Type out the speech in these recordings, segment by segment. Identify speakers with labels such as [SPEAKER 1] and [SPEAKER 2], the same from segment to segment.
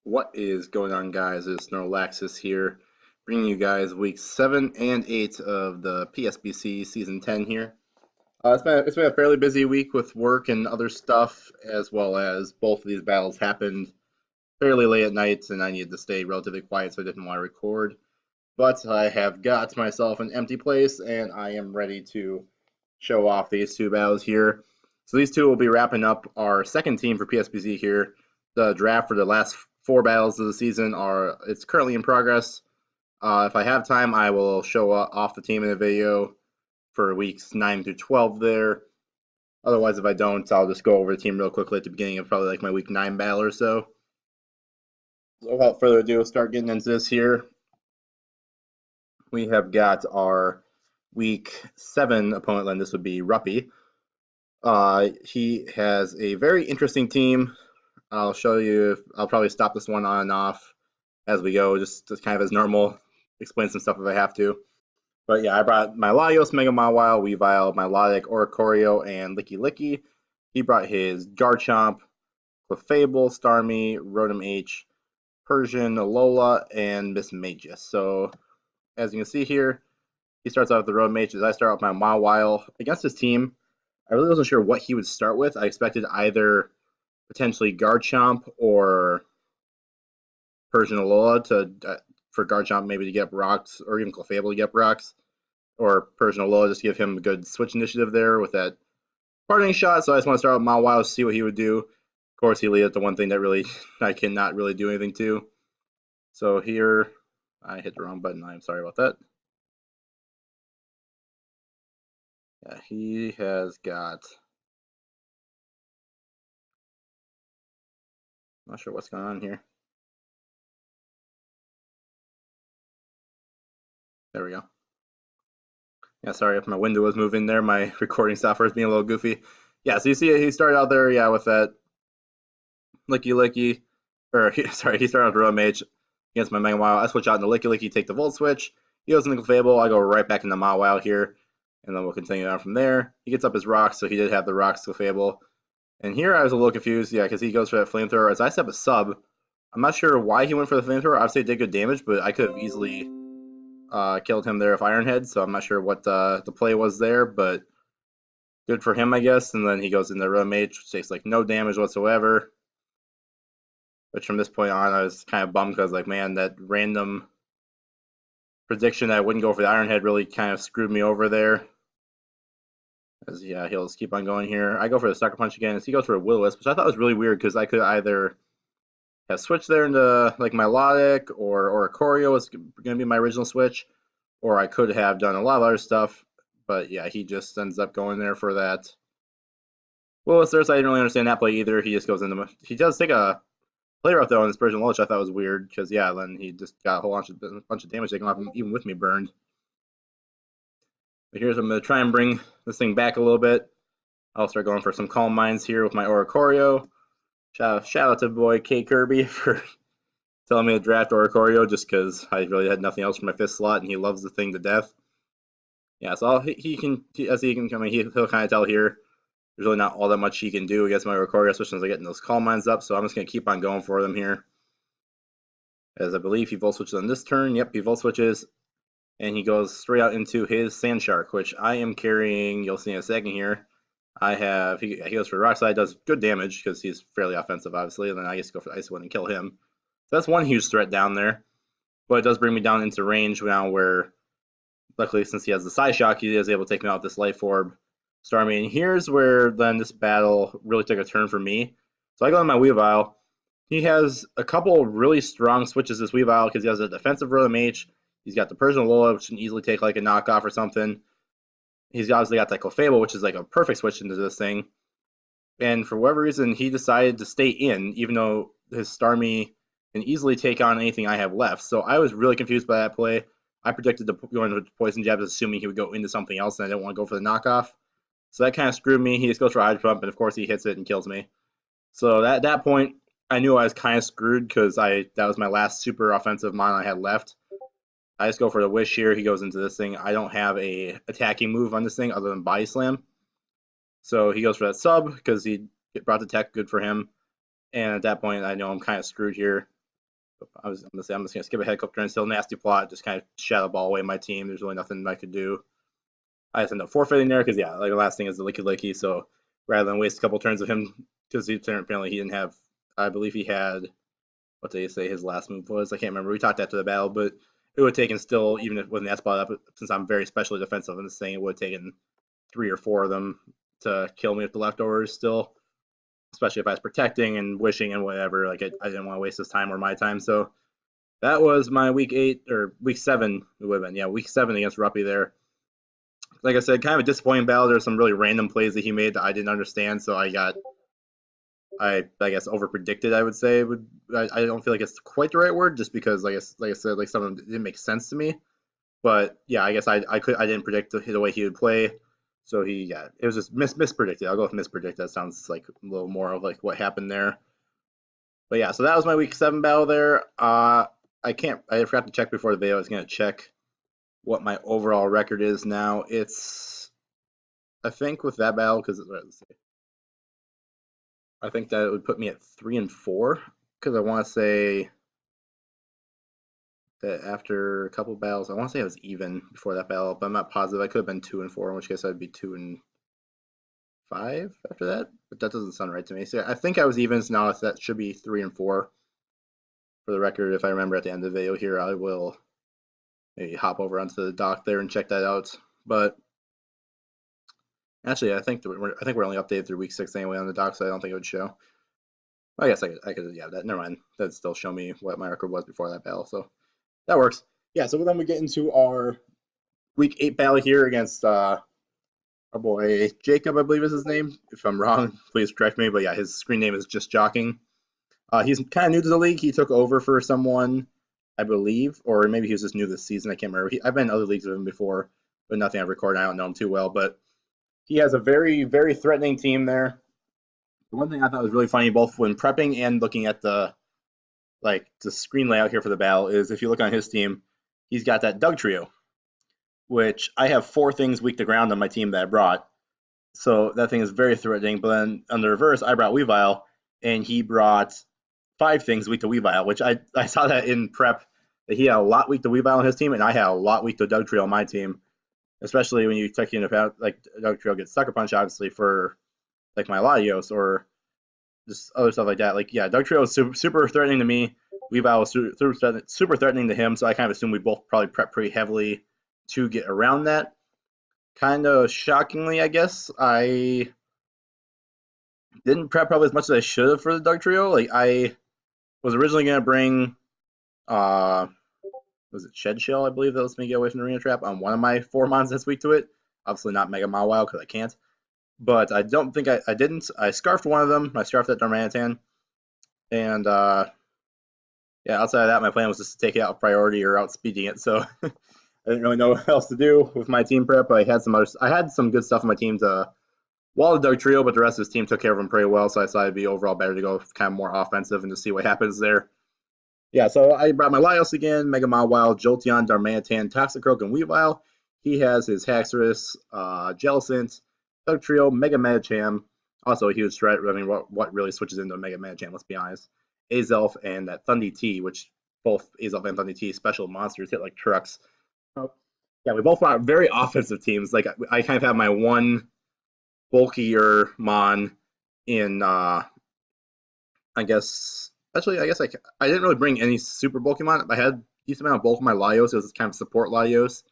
[SPEAKER 1] What is going on, guys? It's Snorlaxus here, bringing you guys weeks 7 and 8 of the Psbc Season 10 here. It's been a fairly busy week with work and other stuff, as well as both of these battles happened fairly late at night, and I needed to stay relatively quiet, so I didn't want to record. But I have got myself an empty place, and I am ready to show off these two battles here. So these two will be wrapping up our second team for PSBC here. The draft for the last four battles of the season it's currently in progress. If I have time, I will show off the team in a video for weeks 9 through 12 there. Otherwise, if I don't, I'll just go over the team real quickly at the beginning of probably like my week 9 battle or so. So without further ado, we'll start getting into this here. We have got our week 7 opponent, and this would be Ruppy. He has a very interesting team. I'll show you. I'll probably stop this one on and off as we go, just kind of as normal. Explain some stuff if I have to. But yeah, I brought my Latios, Mega Mawile, Weavile, Milotic, Oricorio, and Licky Licky. He brought his Garchomp, Clefable, Starmie, Rotom H, Persian, Alola, and Miss Magus. So as you can see here, he starts out with the Rotom H. As I start with my Mawile against his team, I really wasn't sure what he would start with. I expected either potentially Garchomp or Persian Alola for Garchomp maybe to get up rocks, or even Clefable to get up rocks, or Persian Alola just to give him a good switch initiative there with that parting shot. So I just want to start with Mawile to see what he would do. Of course, he leads the one thing that really I cannot really do anything to. So here, I hit the wrong button. I'm sorry about that. Yeah, he has got. Not sure what's going on here. There we go. Yeah, sorry if my window was moving there. My recording software is being a little goofy. Yeah, so you see he started out there, yeah, with that Licky Licky, sorry, he started out with Rotom H against my Mega Mawile. I switch out into Licky Licky, take the Volt Switch. He goes into Clefable. I go right back into Mawile here, and then we'll continue on from there. He gets up his rocks, so he did have the rocks Clefable. And here I was a little confused, yeah, because he goes for that Flamethrower. As I set up a sub, I'm not sure why he went for the Flamethrower. Obviously, it did good damage, but I could have easily killed him there with Iron Head, so I'm not sure what the play was there, but good for him, I guess. And then he goes into Rotom H, which takes like no damage whatsoever. Which from this point on, I was kind of bummed because, like, man, that random prediction that I wouldn't go for the Iron Head really kind of screwed me over there. As yeah, he'll just keep on going here. I go for the Sucker Punch again. As he goes for a Will-O-Wisp, which I thought was really weird because I could either have switched there into like Milotic or Oricorio was going to be my original switch, or I could have done a lot of other stuff. But yeah, he just ends up going there for that. Will-O-Wisp there, so I didn't really understand that play either. He just goes into. He does take a play route though on his Persian Loach. I thought was weird because yeah, then he just got a whole bunch of damage taken off him, even with me burned. But here's I'm going to try and bring this thing back a little bit. I'll start going for some Calm Minds here with my Oricorio. Shout out to boy K Kirby for telling me to draft Oricorio just because I really had nothing else for my 5th slot, and he loves the thing to death. Yeah, so he'll kind of tell here. There's really not all that much he can do against my Oricorio, especially as I get those Calm Minds up. So I'm just going to keep on going for them here. As I believe he Volt Switches on this turn. Yep, he Volt Switches. And he goes straight out into his Sand Shark, which I am carrying. You'll see in a second here. He goes for Rock Slide, does good damage because he's fairly offensive, obviously. And then I just go for the Ice Wind and kill him. So that's one huge threat down there. But it does bring me down into range now where, luckily, since he has the Psy Shock, he is able to take me out with this Life Orb. Starmie. And here's where then this battle really took a turn for me. So I go on my Weavile. He has a couple really strong switches this Weavile because he has a defensive Rotom H. He's got the Persian Alola, which can easily take like a knockoff or something. He's obviously got that Clefable, which is like a perfect switch into this thing. And for whatever reason, he decided to stay in, even though his Starmie can easily take on anything I have left. So I was really confused by that play. I predicted to go into Poison Jab, assuming he would go into something else, and I didn't want to go for the knockoff. So that kind of screwed me. He just goes for Hydro Pump, and of course he hits it and kills me. So at that point, I knew I was kind of screwed because that was my last super offensive mon I had left. I just go for the Wish here. He goes into this thing. I don't have a attacking move on this thing other than Body Slam. So he goes for that sub because he brought the tech, good for him. And at that point, I know I'm kind of screwed here. I'm just gonna skip ahead a couple turns. Still nasty plot, just kind of shadow ball away my team. There's really nothing I could do. I just end up forfeiting there because yeah, like the last thing is the licky. So rather than waste a couple turns of him, because apparently he didn't have. I believe he had. What did he say his last move was? I can't remember. We talked after the battle, but it would have taken still, even if it wasn't that spot up, since I'm very specially defensive in this thing, it would have taken 3 or 4 of them to kill me with the leftovers still. Especially if I was protecting and wishing and whatever. Like I didn't want to waste his time or my time. So that was my week 8 or week 7. It would have been, yeah, week 7 against Ruppy there. Like I said, kind of a disappointing battle. There's some really random plays that he made that I didn't understand, so I guess over predicted. I would say I don't feel like it's quite the right word, just because like I said, like some of them didn't make sense to me. But yeah, I guess I didn't predict the way he would play. So it was just mispredicted. I'll go with mispredicted. That sounds like a little more of like what happened there. But yeah, so that was my week 7 battle there. I forgot to check before the video. I was gonna check what my overall record is now. It's, I think with that battle, because I think that it would put me at 3-4, because I want to say that after a couple battles, I want to say I was even before that battle, but I'm not positive. I could have been 2-4, in which case I'd be 2-5 after that, but that doesn't sound right to me. So I think I was even, so now that should be 3-4. For the record, if I remember at the end of the video here, I will maybe hop over onto the dock there and check that out. But actually, I think we're only updated through week 6 anyway on the dock, so I don't think it would show. I guess I could, yeah, that, never mind. That'd still show me what my record was before that battle, so that works. Yeah, so then we get into our week 8 battle here against our boy Jacob, I believe is his name. If I'm wrong, please correct me. But yeah, his screen name is JustJawking. He's kind of new to the league. He took over for someone, I believe, or maybe he was just new this season. I can't remember. I've been in other leagues with him before, but nothing I've recorded. I don't know him too well, but he has a very, very threatening team there. The one thing I thought was really funny, both when prepping and looking at the screen layout here for the battle, is if you look on his team, he's got that Doug trio, which I have 4 things weak to ground on my team that I brought. So that thing is very threatening. But then on the reverse, I brought Weavile, and he brought 5 things weak to Weavile, which I saw that in prep, that he had a lot weak to Weavile on his team, and I had a lot weak to Doug trio on my team. Especially when you take into account, like, Doug trio gets Sucker Punch, obviously, for like my Latios or just other stuff like that. Like, yeah, Doug trio was super threatening to me. Weavile was super threatening to him, so I kind of assume we both probably prep pretty heavily to get around that. Kind of shockingly, I guess, I didn't prep probably as much as I should have for the Doug trio. Like, I was originally going to bring, was it Shed Shell, I believe, that lets me get away from the Arena Trap on one of my 4 mons that's weak to it. Obviously not Mega Mawile, because I can't. But I don't think I didn't. I scarfed one of them. I scarfed that Darmanitan. And, yeah, outside of that, my plan was just to take it out priority or outspeeding it. So I didn't really know what else to do with my team prep. I had some good stuff on my team to wall the Doug trio, but the rest of his team took care of him pretty well. So I decided it'd be overall better to go kind of more offensive and to see what happens there. Yeah, so I brought my Laios again, Mega Mawile, Jolteon, Darmanitan, Toxicroak, and Weavile. He has his Haxorus, Jellicent, Doug trio, Mega Medicham. Also a huge threat. I mean, what really switches into a Mega Medicham, let's be honest. Azelf and that Thundy T, which both Azelf and Thundy T special monsters hit like trucks. So, yeah, we both brought very offensive teams. Like, I kind of have my one bulkier mon in, I guess. Actually, I guess I didn't really bring any super bulky mon. I had a decent amount of bulk in my Laios. It was kind of support Laios.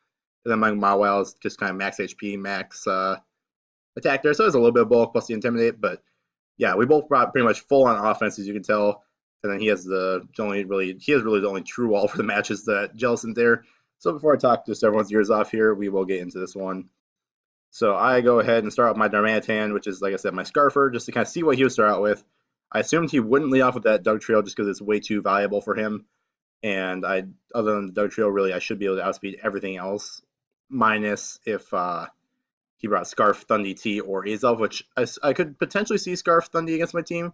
[SPEAKER 1] And then my Mawile is just kind of max HP, max attack there. So there's a little bit of bulk plus the Intimidate. But yeah, we both brought pretty much full on offense, as you can tell. And then he has really the only true wall for the match is that Jellicent there. So before I talk just everyone's ears off here, we will get into this one. So I go ahead and start with my Darmanitan, which is, like I said, my Scarfer, just to kind of see what he would start out with. I assumed he wouldn't lead off with that Doug trio just because it's way too valuable for him. And other than the Doug trio, really, I should be able to outspeed everything else, minus if he brought Scarf, Thundy T, or Azelf, which I could potentially see Scarf Thundy against my team,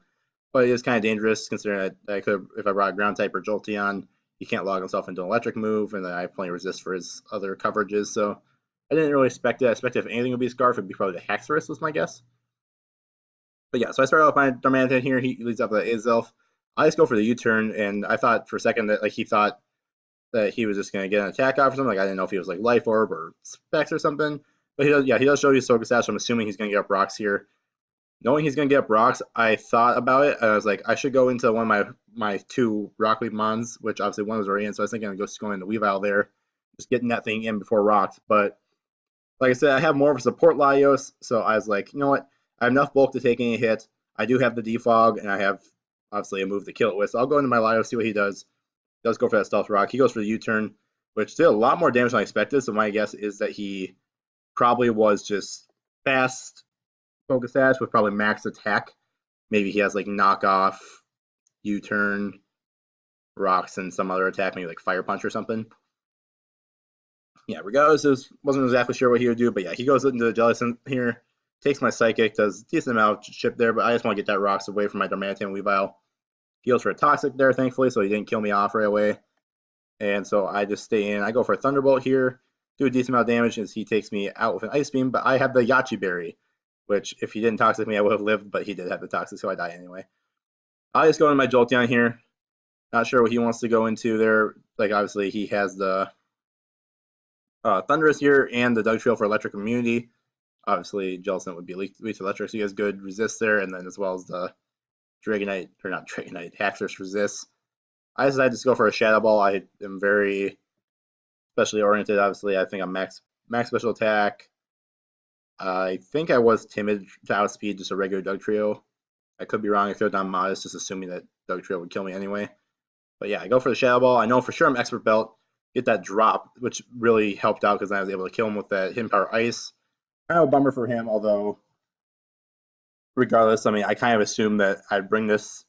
[SPEAKER 1] but it is kind of dangerous considering I could, if I brought a Ground type or Jolteon, he can't log himself into an electric move, and then I have plenty of resist for his other coverages, so I didn't really expect it. I expected if anything would be Scarf, it'd be probably the Haxorus was my guess. But yeah, so I started off with my Darmanitan here. He leads up with Azelf. I just go for the U-turn, and I thought for a second that like he thought that he was just gonna get an attack off or something. Like I didn't know if he was like Life Orb or Specs or something. But he does, yeah, he does show you Focus Sash. I'm assuming he's gonna get up rocks here. Knowing he's gonna get up rocks, I thought about it. I was like, I should go into one of my two Rock Leap Mons, which obviously one was already in. So I was thinking of just going into Weavile there, just getting that thing in before rocks. But like I said, I have more of a support Laios, so I was like, you know what? I have enough bulk to take any hit. I do have the defog, and I have obviously a move to kill it with. So I'll go into my Laios, see what he does. He does go for that stealth rock. He goes for the U-turn, which did a lot more damage than I expected. So my guess is that he probably was just fast Focus Sash with probably max attack. Maybe he has like knockoff, U-turn, rocks, and some other attack, maybe like Fire Punch or something. Yeah, regardless, wasn't exactly sure what he would do, but yeah, he goes into the Jellicent here, takes my Psychic, does a decent amount of chip there, but I just want to get that rocks away from my Darmanitan Weavile. He goes for a Toxic there, thankfully, so he didn't kill me off right away. And so I just stay in. I go for a Thunderbolt here, do a decent amount of damage as he takes me out with an Ice Beam, but I have the Yachi Berry, which if he didn't Toxic me, I would have lived, but he did have the Toxic, so I die anyway. I just go into my Jolteon here. Not sure what he wants to go into there. Like, obviously, he has the Thundurus here and the Dugtrio for electric immunity. Obviously, Jellicent would be weak to electric, so he has good resist there, and then as well as the Dragonite, or not Dragonite, Haxorus resist. I decided to go for a Shadow Ball. I am very specially oriented, obviously. I think I'm max special attack. I think I was timid to outspeed just a regular Dugtrio. I could be wrong. I throw down Modest, just assuming that Dugtrio would kill me anyway. But yeah, I go for the Shadow Ball. I know for sure I'm Expert Belt. Get that drop, which really helped out because I was able to kill him with that Hidden Power Ice. Kind of a bummer for him, although regardless, I mean, I kind of assumed that I'd bring this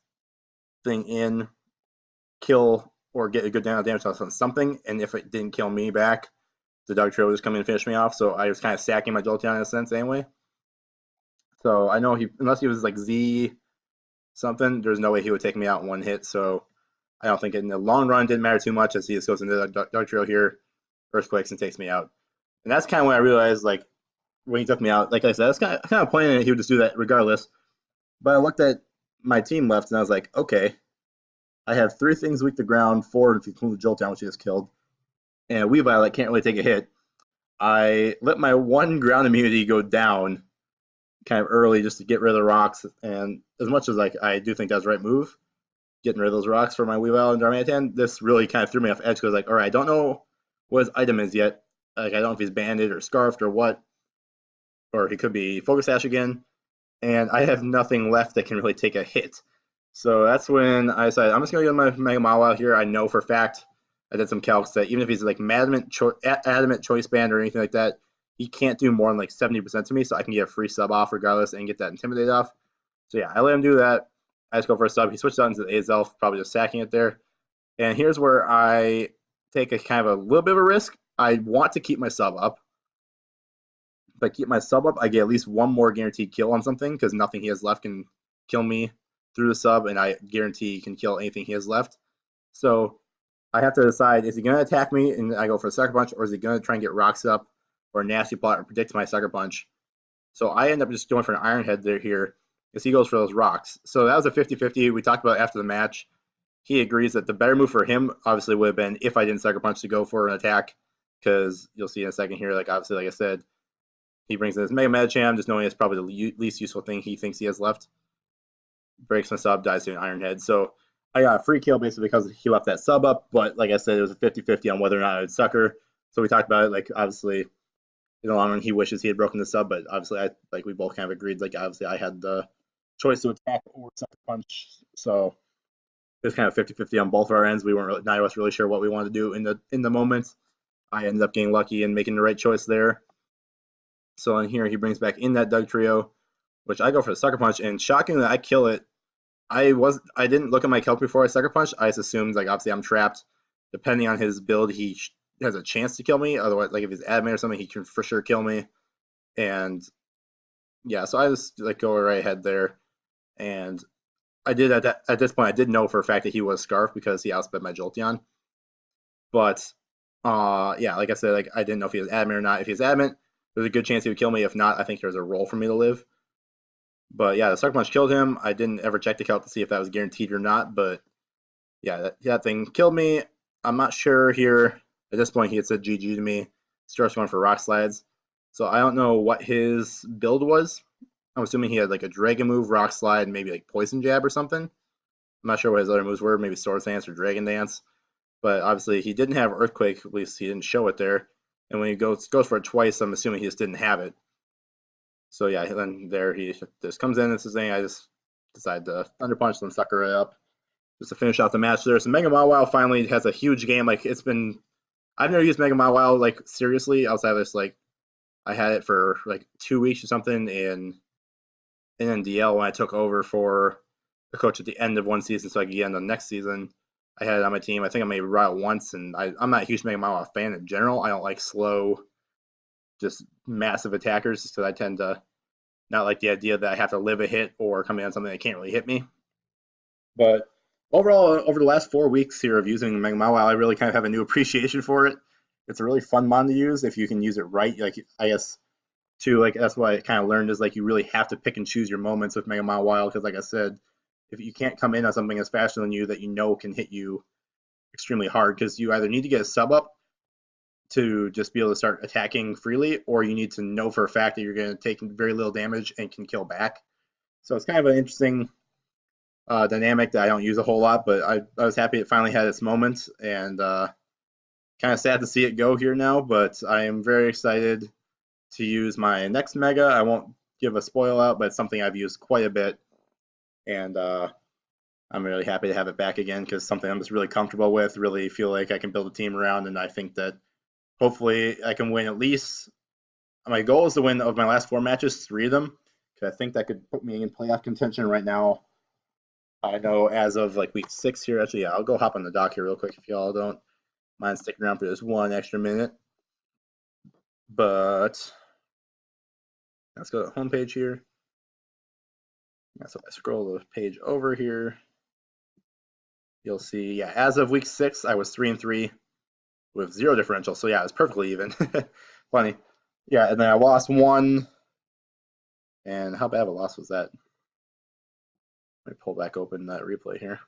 [SPEAKER 1] thing in, kill, or get a good amount of damage on something, and if it didn't kill me back, the Dugtrio would just come in and finish me off, so I was kind of stacking my Jolteon in a sense anyway. So I know unless he was like Z something, there's no way he would take me out in one hit, so I don't think in the long run it didn't matter too much as he just goes into the Dugtrio here, Earthquakes, and takes me out. And that's kind of when I realized, like, when he took me out, like I said, that's kind of planning that he would just do that regardless. But I looked at my team left, and I was like, okay, I have 3 things weak to ground, 4 if you include the Jolteon, which he just killed, and Weavile that can't really take a hit. I let my 1 ground immunity go down kind of early just to get rid of the rocks, and as much as like I do think that's the right move, getting rid of those rocks for my Weavile and Darmanitan, this really kind of threw me off edge because like, all right, I don't know what his item is yet. Like I don't know if he's banded or scarfed or what, or he could be Focus Sash again, and I have nothing left that can really take a hit. So that's when I decided I'm just gonna get my Mega Mile out here. I know for a fact I did some calcs that even if he's like adamant choice band or anything like that, he can't do more than like 70% to me, so I can get a free sub off regardless and get that Intimidate off. So yeah, I let him do that. I just go for a sub. He switched out into the Azelf, probably just sacking it there. And here's where I take a kind of a little bit of a risk. I want to keep my sub up. If I keep my sub up, I get at least 1 more guaranteed kill on something because nothing he has left can kill me through the sub, and I guarantee he can kill anything he has left. So I have to decide, is he going to attack me and I go for a Sucker Punch, or is he going to try and get rocks up or a Nasty Plot or predict my Sucker Punch? So I end up just going for an Iron Head there here because he goes for those rocks. So that was a 50-50. We talked about after the match. He agrees that the better move for him obviously would have been if I didn't Sucker Punch to go for an attack, because you'll see in a second here, like obviously, like I said, he brings in his Mega Medicham, just knowing it's probably the least useful thing he thinks he has left. Breaks my sub, dies to an Iron Head. So I got a free kill basically because he left that sub up, but like I said, it was a 50-50 on whether or not I would Sucker. So we talked about it, like obviously in the long run he wishes he had broken the sub, but obviously we both kind of agreed, like obviously I had the choice to attack or Sucker Punch. So it was kind of 50-50 on both of our ends. We weren't really, neither of us really sure what we wanted to do in the moment. I ended up getting lucky and making the right choice there. So in here he brings back in that Dugtrio, which I go for the Sucker Punch, and shockingly I kill it. I didn't look at my calc before I Sucker Punch. I just assumed like obviously I'm trapped. Depending on his build, he has a chance to kill me. Otherwise, like if he's admin or something, he can for sure kill me. And yeah, so I just like go right ahead there, and I did at this point I did know for a fact that he was Scarf because he outsped my Jolteon. But yeah, like I said, like I didn't know if he was admin or not. If he's admin, there's a good chance he would kill me. If not, I think there's a role for me to live. But yeah, the Sucker Punch killed him. I didn't ever check the count to see if that was guaranteed or not, but yeah, that thing killed me. I'm not sure here. At this point, he had said GG to me. Starts going for Rock Slides. So I don't know what his build was. I'm assuming he had like a Dragon move, Rock Slide, maybe like Poison Jab or something. I'm not sure what his other moves were, maybe Sword Dance or Dragon Dance. But obviously, he didn't have Earthquake. At least he didn't show it there. And when he goes for it twice, I'm assuming he just didn't have it. So yeah, then there he just comes in. This is thing. I just decide to Thunder Punch and sucker it up just to finish out the match there. So Mega Mawile finally has a huge game. Like it's been, I've never used Mega Mawile like seriously outside of this. Like I had it for like 2 weeks or something in NDL when I took over for the coach at the end of one season, so I could get in the next season. I had it on my team. I think I made Route once, and I'm not a huge Mega Mawile fan in general. I don't like slow, just massive attackers because I tend to not like the idea that I have to live a hit or come in on something that can't really hit me. But overall, over the last 4 weeks here of using Mega Mawile, I really kind of have a new appreciation for it. It's a really fun mon to use if you can use it right. Like I guess too, like that's what I kind of learned is like you really have to pick and choose your moments with Mega Mawile because, like I said, if you can't come in on something that's faster than you that you know can hit you extremely hard, because you either need to get a sub up to just be able to start attacking freely, or you need to know for a fact that you're going to take very little damage and can kill back. So it's kind of an interesting dynamic that I don't use a whole lot, but I was happy it finally had its moment, and kind of sad to see it go here now, but I am very excited to use my next Mega. I won't give a spoil out, but it's something I've used quite a bit, and I'm really happy to have it back again because something I'm just really comfortable with, really feel like I can build a team around, and I think that hopefully I can win at least. My goal is to win of my last 4 matches, 3 of them, because I think that could put me in playoff contention right now. I know as of like week 6 here, actually, yeah, I'll go hop on the dock here real quick if y'all don't mind sticking around for this 1 extra minute. But let's go to the homepage here. So if I scroll the page over here, you'll see, yeah, as of week 6, I was 3-3 with 0 differential. So yeah, it's perfectly even. Funny. Yeah, and then I lost 1. And how bad of a loss was that? Let me pull back open that replay here.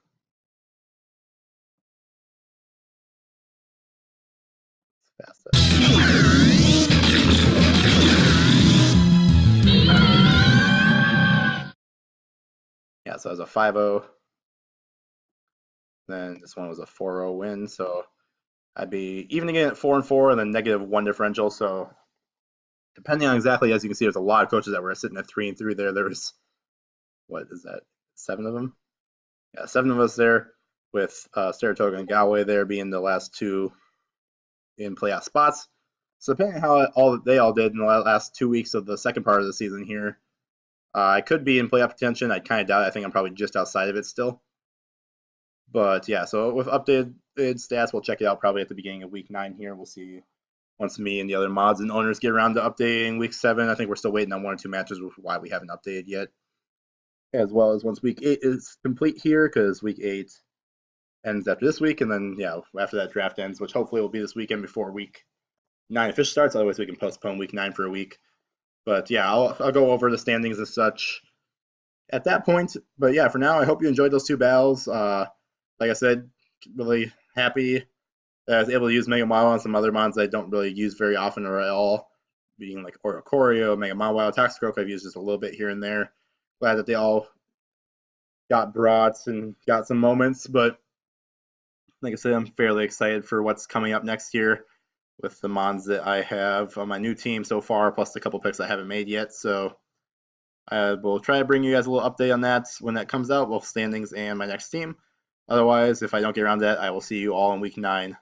[SPEAKER 1] Fast yeah, so it was a 5-0. Then this one was a 4-0 win. So I'd be even again at 4-4 and then -1 differential. So depending on exactly, as you can see, there's a lot of coaches that were sitting at 3-3 there. There's, what is that, 7 of them? Yeah, 7 of us there, with Saratoga and Galway there being the last 2 in playoff spots. So depending on how they all did in the last 2 weeks of the second part of the season here, I could be in playoff contention. I kind of doubt it. I think I'm probably just outside of it still. But yeah, so with updated stats, we'll check it out probably at the beginning of week 9 here. We'll see once me and the other mods and owners get around to updating week 7. I think we're still waiting on 1 or 2 matches, which is why we haven't updated yet. As well as once week 8 is complete here, because week 8 ends after this week, and then yeah, after that draft ends, which hopefully will be this weekend before week 9 officially starts. Otherwise, we can postpone week 9 for a week. But yeah, I'll go over the standings and such at that point. But yeah, for now, I hope you enjoyed those 2 battles. Like I said, really happy that I was able to use Mega Mawile on some other mons I don't really use very often or at all, being like Oricorio, Mega Mawile, Toxicroak. I've used just a little bit here and there. Glad that they all got brought and got some moments, but like I said, I'm fairly excited for what's coming up next year with the mons that I have on my new team so far, plus a couple picks I haven't made yet. So I will try to bring you guys a little update on that when that comes out, both standings and my next team. Otherwise, if I don't get around to that, I will see you all in week 9.